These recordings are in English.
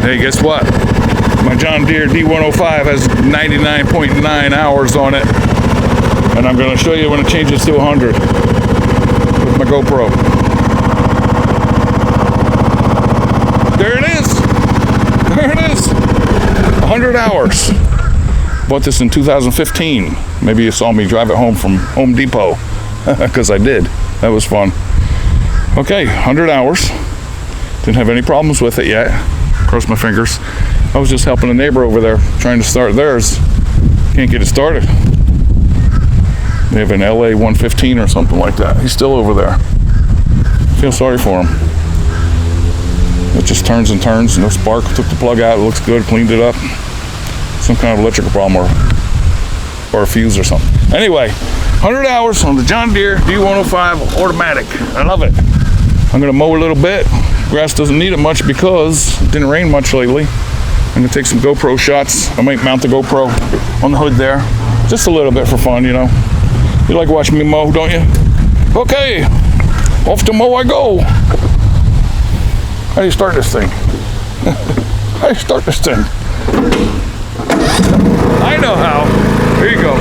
Hey, guess what? My John Deere D105 has 99.9 hours on it. And I'm going to show you when it changes to 100 with my GoPro. There it is. There it is. 100 hours. Bought this in 2015. Maybe you saw me drive it home from Home Depot, because I did. That was fun. Okay, 100 hours. Didn't have any problems with it yet. Cross my fingers. I was just helping a neighbor over there trying to start theirs. Can't get it started. They have an LA 115 or something like that. He's still over there. Feel sorry for him. It just turns and turns. No spark. Took the plug out. It looks good. Cleaned it up. Some kind of electrical problem or a fuse or something. Anyway, 100 hours on the John Deere D105 automatic. I love it. I'm going to mow a little bit. Grass doesn't need it much because it didn't rain much lately. I'm going to take some GoPro shots. I might mount the GoPro on the hood there. Just a little bit for fun, you know. You like watching me mow, don't you? Okay, off to mow I go. How do you start this thing? How do you start this thing? I know how. Here you go.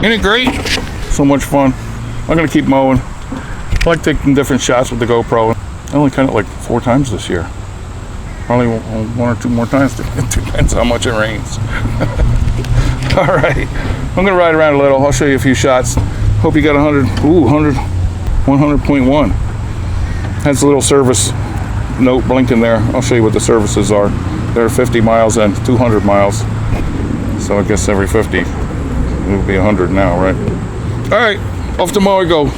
Ain't it great? So much fun. I'm gonna keep mowing. I like taking different shots with the GoPro. I only cut it like 4 times this year. Probably 1 or 2 more times. It depends how much it rains. All right, I'm gonna ride around a little. I'll show you a few shots. Hope you got 100.1. Has a little service note blinking there. I'll show you what the services are. They're 50 miles and 200 miles. So I guess every 50 it would be 100 now, right? All right, off the mower I go.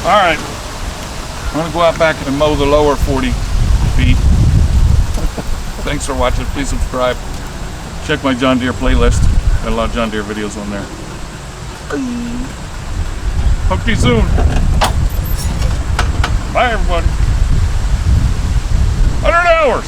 All right, I'm gonna go out back and mow the lower 40 feet. Thanks for watching. Please subscribe. Check my John Deere playlist. Got a lot of John Deere videos on there. Talk to you soon. Bye, everybody. 100 hours.